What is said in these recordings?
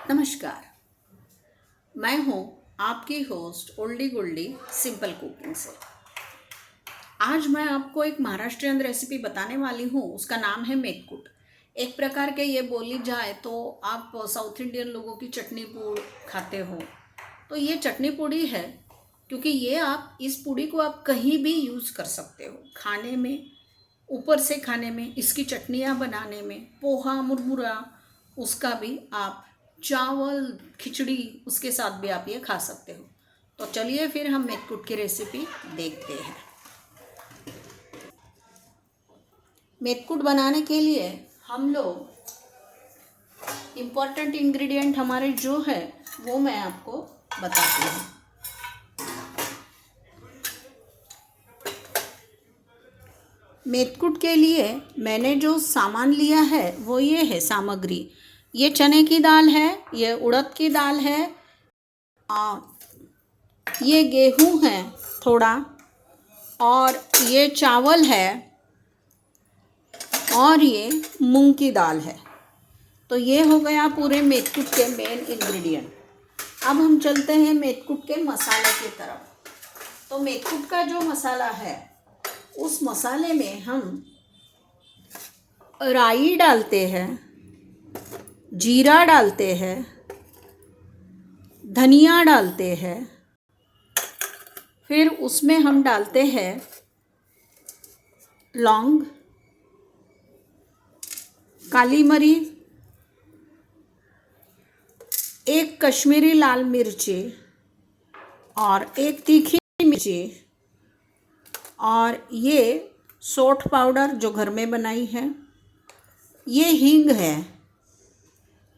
नमस्कार। मैं हूँ आपकी host Oldie Goldie simple cooking से। आज मैं आपको एक महाराष्ट्रियन रेसिपी बताने वाली हूँ। उसका नाम है मेथकूट। एक प्रकार के ये बोली जाए तो आप साउथ इंडियन लोगों की चटनी पूड़ खाते हो, तो ये चटनी पूड़ी है। क्योंकि ये आप इस पूड़ी को आप कहीं भी यूज़ कर सकते हो, खाने में, ऊपर से खाने में, इसकी चटनियाँ बनाने में, पोहा मुरमुरा उसका भी आप, चावल खिचड़ी उसके साथ भी आप ये खा सकते हो। तो चलिए फिर हम मेथकूट की रेसिपी देखते हैं। मेथकूट बनाने के लिए हम लोग इम्पॉर्टेंट इंग्रेडिएंट हमारे जो है वो मैं आपको बताती हूँ। मेथकूट के लिए मैंने जो सामान लिया है वो ये है सामग्री। ये चने की दाल है, ये उड़द की दाल है, ये गेहूं है थोड़ा, और ये चावल है, और ये मूंग की दाल है। तो ये हो गया पूरे मेथकूट के मेन इंग्रेडिएंट। अब हम चलते हैं मेथकूट के मसाले की तरफ। तो मेथकूट का जो मसाला है उस मसाले में हम राई डालते हैं, जीरा डालते हैं, धनिया डालते हैं, फिर उसमें हम डालते हैं लौंग, काली मिर्च, एक कश्मीरी लाल मिर्ची और एक तीखी मिर्ची, और ये सौंठ पाउडर जो घर में बनाई है, ये हींग है,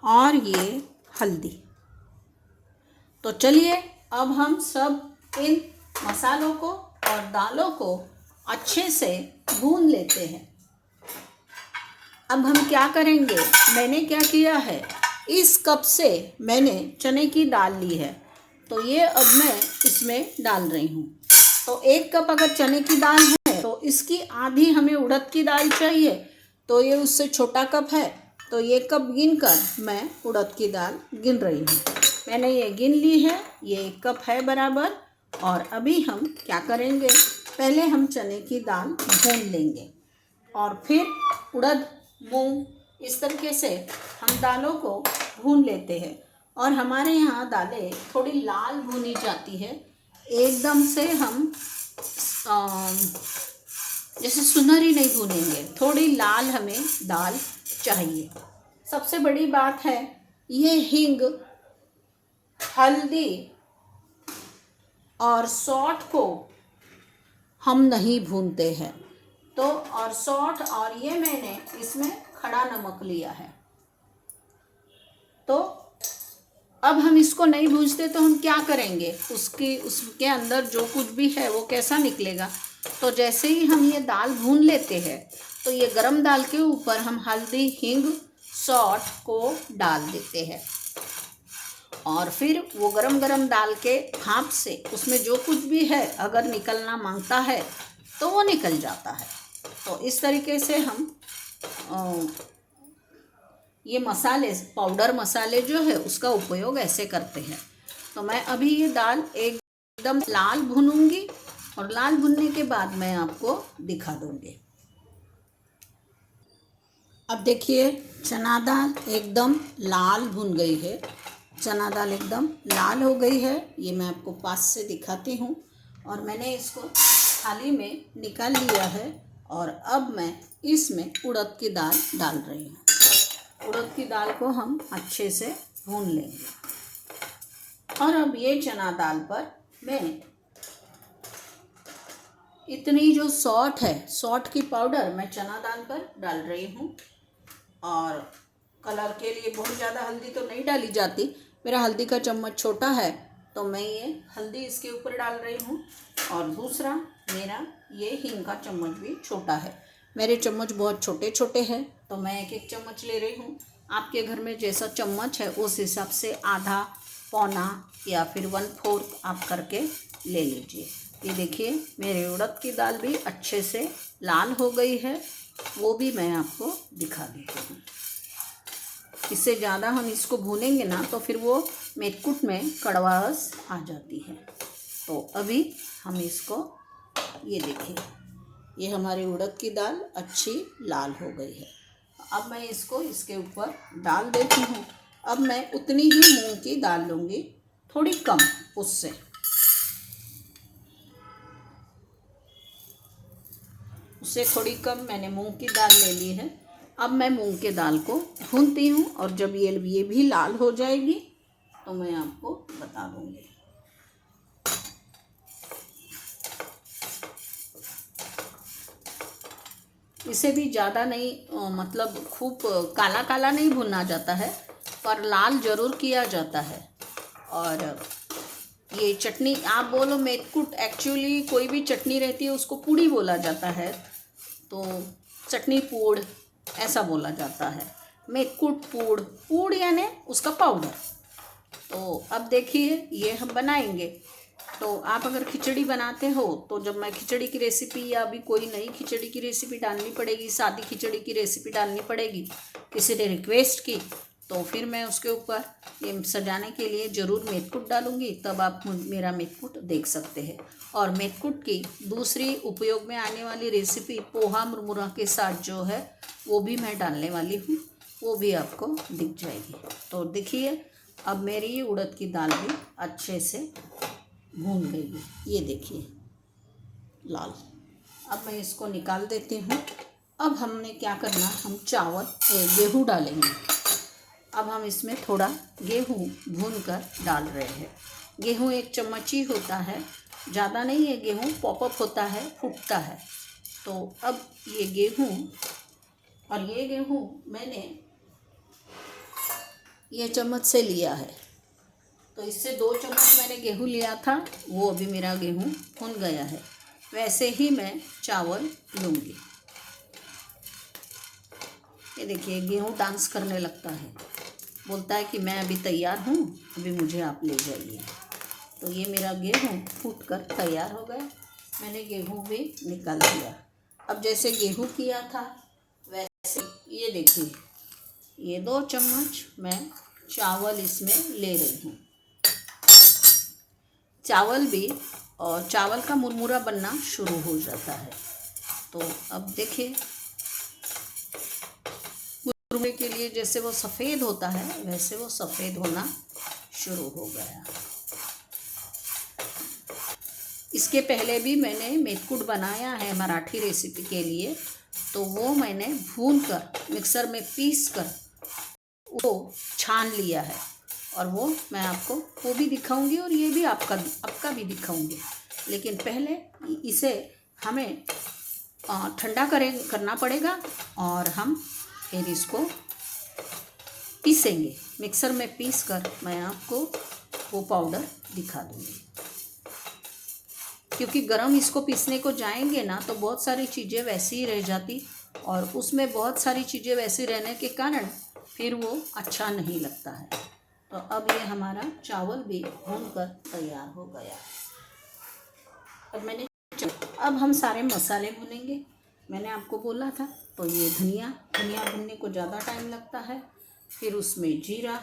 और ये हल्दी। तो चलिए अब हम सब इन मसालों को और दालों को अच्छे से भून लेते हैं। अब हम क्या करेंगे, मैंने क्या किया है, इस कप से मैंने चने की दाल ली है, तो ये अब मैं इसमें डाल रही हूँ। तो एक कप अगर चने की दाल है तो इसकी आधी हमें उड़द की दाल चाहिए, तो ये उससे छोटा कप है, तो ये कप गिन कर मैं उड़द की दाल गिन रही हूँ। मैंने ये गिन ली है, ये एक कप है बराबर। और अभी हम क्या करेंगे, पहले हम चने की दाल भून लेंगे और फिर उड़द मूंग, इस तरीके से हम दालों को भून लेते हैं। और हमारे यहाँ दालें थोड़ी लाल भुनी जाती है, एकदम से हम जैसे सुनहरी नहीं भूनेंगे, थोड़ी लाल हमें दाल चाहिए। सबसे बड़ी बात है, ये हींग, हल्दी और सौंठ को हम नहीं भूनते हैं। तो और सौंठ, और ये मैंने इसमें खड़ा नमक लिया है। तो अब हम इसको नहीं भूनते तो हम क्या करेंगे, उसके अंदर जो कुछ भी है वो कैसा निकलेगा। तो जैसे ही हम ये दाल भून लेते हैं तो ये गरम दाल के ऊपर हम हल्दी, हींग, सौंठ को डाल देते हैं, और फिर वो गरम गरम दाल के भाप से उसमें जो कुछ भी है अगर निकलना मांगता है तो वो निकल जाता है। तो इस तरीके से हम ये मसाले, पाउडर मसाले जो है उसका उपयोग ऐसे करते हैं। तो मैं अभी ये दाल एकदम लाल भूनूंगी, और लाल भुनने के बाद मैं आपको दिखा दूंगी। अब देखिए चना दाल एकदम लाल भुन गई है, चना दाल एकदम लाल हो गई है। ये मैं आपको पास से दिखाती हूँ। और मैंने इसको थाली में निकाल लिया है, और अब मैं इसमें उड़द की दाल डाल रही हूँ। उड़द की दाल को हम अच्छे से भून लेंगे। और अब ये चना दाल पर मैं इतनी जो सौंठ है, सौंठ की पाउडर मैं चना दाल पर डाल रही हूँ। और कलर के लिए बहुत ज़्यादा हल्दी तो नहीं डाली जाती, मेरा हल्दी का चम्मच छोटा है तो मैं ये हल्दी इसके ऊपर डाल रही हूँ। और दूसरा, मेरा ये हींग का चम्मच भी छोटा है। मेरे चम्मच बहुत छोटे छोटे हैं तो मैं एक एक चम्मच ले रही हूँ। आपके घर में जैसा चम्मच है उस हिसाब से आधा, पौना या फिर 1/4 आप करके ले लीजिए। ये देखिए मेरी उड़द की दाल भी अच्छे से लाल हो गई है, वो भी मैं आपको दिखा देती हूँ। इससे ज़्यादा हम इसको भूनेंगे ना तो फिर वो मेथकूट में कड़वाहट आ जाती है। तो अभी हम इसको, ये देखिए, ये हमारी उड़द की दाल अच्छी लाल हो गई है। अब मैं इसको इसके ऊपर डाल देती हूँ। अब मैं उतनी ही मूंग की दाल लूँगी, थोड़ी कम उससे। उससे थोड़ी कम मैंने मूंग की दाल ले ली है। अब मैं मूंग की दाल को भूनती हूँ और जब ये भी लाल हो जाएगी तो मैं आपको बता दूँगी। इसे भी ज़्यादा नहीं मतलब खूब काला काला नहीं भुना जाता है, पर लाल ज़रूर किया जाता है। और ये चटनी आप बोलो मेथकूट, एक्चुअली कोई भी चटनी रहती है उसको पूड़ी बोला जाता है, तो चटनी पूड़ ऐसा बोला जाता है। मेथकूट पूड़, पूड़ यानी उसका पाउडर। तो अब देखिए ये हम बनाएंगे। तो आप अगर खिचड़ी बनाते हो तो जब मैं खिचड़ी की रेसिपी या अभी कोई नई खिचड़ी की रेसिपी डालनी पड़ेगी, सादी खिचड़ी की रेसिपी डालनी पड़ेगी, किसी ने रिक्वेस्ट की, तो फिर मैं उसके ऊपर ये सजाने के लिए ज़रूर मेथकूट डालूँगी। तब आप मेरा मेथकूट देख सकते हैं। और मेथकूट की दूसरी उपयोग में आने वाली रेसिपी पोहा मुरमुरा के साथ जो है वो भी मैं डालने वाली हूँ, वो भी आपको दिख जाएगी। तो देखिए अब मेरी उड़द की दाल भी अच्छे से भून गई है, ये देखिए लाल। अब मैं इसको निकाल देती हूँ। अब हमने क्या करना, हम गेहूँ डालेंगे। अब हम इसमें थोड़ा गेहूँ भून कर डाल रहे हैं। गेहूँ 1 चम्मच ही होता है, ज़्यादा नहीं है। गेहूँ पॉपअप होता है, फूटता है। तो अब ये गेहूँ, और ये गेहूँ मैंने ये चम्मच से लिया है, तो इससे 2 चम्मच मैंने गेहूँ लिया था, वो अभी मेरा गेहूँ भुन गया है। वैसे ही मैं चावल लूँगी। ये देखिए गेहूँ डांस करने लगता है, बोलता है कि मैं अभी तैयार हूँ, अभी मुझे आप ले जाइए। तो ये मेरा गेहूँ फूट कर तैयार हो गया। मैंने गेहूँ भी निकाल दिया। अब जैसे गेहूँ किया था वैसे ये देखिए, ये 2 चम्मच मैं चावल इसमें ले रही हूँ। चावल भी, और चावल का मुरमुरा बनना शुरू हो जाता है। तो अब देखिए मुरमुरे के लिए जैसे वो सफ़ेद होता है वैसे वो सफ़ेद होना शुरू हो गया। इसके पहले भी मैंने मेथकूट बनाया है मराठी रेसिपी के लिए, तो वो मैंने भून कर मिक्सर में पीस कर वो छान लिया है, और वो मैं आपको वो भी दिखाऊंगी और ये भी आपका भी दिखाऊंगी। लेकिन पहले इसे हमें ठंडा करना पड़ेगा और हम फिर इसको पीसेंगे। मिक्सर में पीस कर मैं आपको वो पाउडर दिखा दूँगी। क्योंकि गरम इसको पीसने को जाएंगे ना तो बहुत सारी चीज़ें वैसी ही रह जाती, और उसमें बहुत सारी चीज़ें वैसी रहने के कारण फिर वो अच्छा नहीं लगता है। तो अब ये हमारा चावल भी भून कर तैयार हो गया। अब हम सारे मसाले भुनेंगे। मैंने आपको बोला था, तो ये धनिया भुनने को ज़्यादा टाइम लगता है। फिर उसमें जीरा,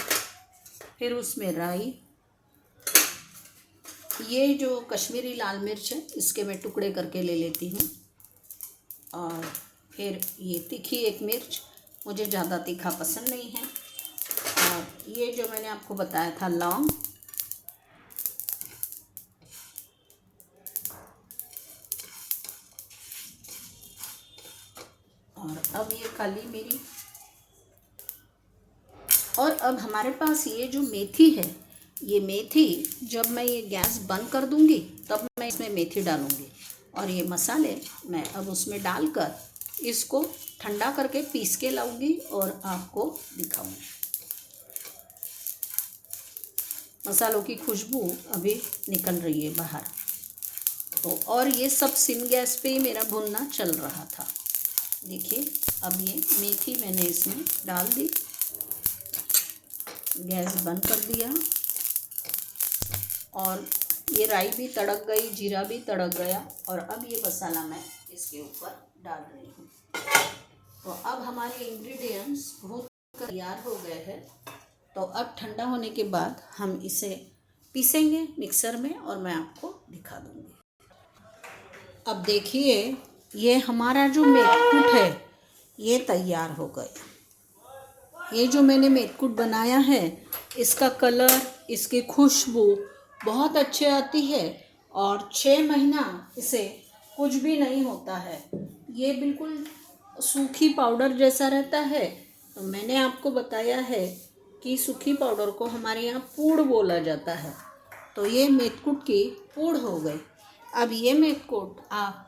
फिर उसमें राई, ये जो कश्मीरी लाल मिर्च है इसके मैं टुकड़े करके ले लेती हूँ। और फिर ये तीखी 1 मिर्च, मुझे ज़्यादा तीखा पसंद नहीं है। और ये जो मैंने आपको बताया था लौंग, और अब ये काली मिरी, और अब हमारे पास ये जो मेथी है, ये मेथी जब मैं ये गैस बंद कर दूंगी तब मैं इसमें मेथी डालूंगी, और ये मसाले मैं अब उसमें डालकर इसको ठंडा करके पीस के लाऊंगी और आपको दिखाऊंगी। मसालों की खुशबू अभी निकल रही है बाहर। तो और ये सब सिम गैस पे ही मेरा भुनना चल रहा था। देखिए अब ये मेथी मैंने इसमें डाल दी, गैस बंद कर दिया, और ये राई भी तड़क गई, जीरा भी तड़क गया, और अब ये मसाला मैं इसके ऊपर डाल रही हूँ। तो अब हमारे इंग्रेडिएंट्स बहुत तैयार हो गए हैं। तो अब ठंडा होने के बाद हम इसे पीसेंगे मिक्सर में और मैं आपको दिखा दूँगी। अब देखिए, ये हमारा जो मेथकूट है ये तैयार हो गया। ये जो मैंने मेथकूट बनाया है, इसका कलर, इसकी खुशबू बहुत अच्छी आती है और 6 महीना इसे कुछ भी नहीं होता है। ये बिल्कुल सूखी पाउडर जैसा रहता है। तो मैंने आपको बताया है कि सूखी पाउडर को हमारे यहाँ पूड़ बोला जाता है। तो ये मेथकूट की पूड़ हो गई। अब ये मेथकूट आप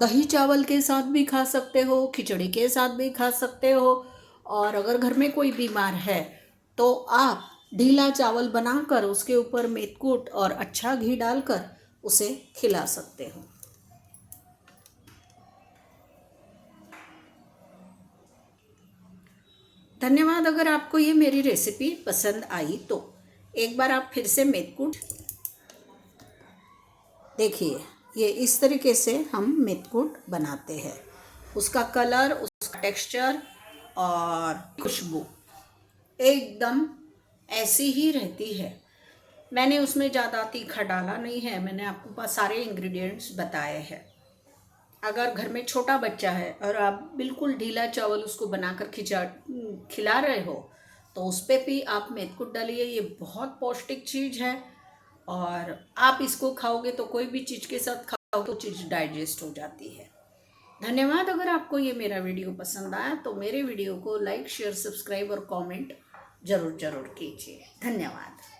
दही चावल के साथ भी खा सकते हो, खिचड़ी के साथ भी खा सकते हो, और अगर घर में कोई बीमार है तो आप ढीला चावल बनाकर उसके ऊपर मेथकूट और अच्छा घी डालकर उसे खिला सकते हो। धन्यवाद। अगर आपको ये मेरी रेसिपी पसंद आई तो एक बार आप फिर से मेथकूट देखिए। ये इस तरीके से हम मेथकूट बनाते हैं। उसका कलर, उसका टेक्सचर और खुशबू एकदम ऐसी ही रहती है। मैंने उसमें ज़्यादा तीखा डाला नहीं है। मैंने आपको पास सारे इंग्रेडिएंट्स बताए हैं। अगर घर में छोटा बच्चा है और आप बिल्कुल ढीला चावल उसको बनाकर खिला रहे हो तो उस पर भी आप मेथकूट डालिए। ये बहुत पौष्टिक चीज़ है और आप इसको खाओगे तो कोई भी चीज़ के साथ खाओ तो चीज़ डाइजेस्ट हो जाती है। धन्यवाद। अगर आपको ये मेरा वीडियो पसंद आया तो मेरे वीडियो को लाइक, शेयर, सब्सक्राइब और कमेंट ज़रूर कीजिए। धन्यवाद।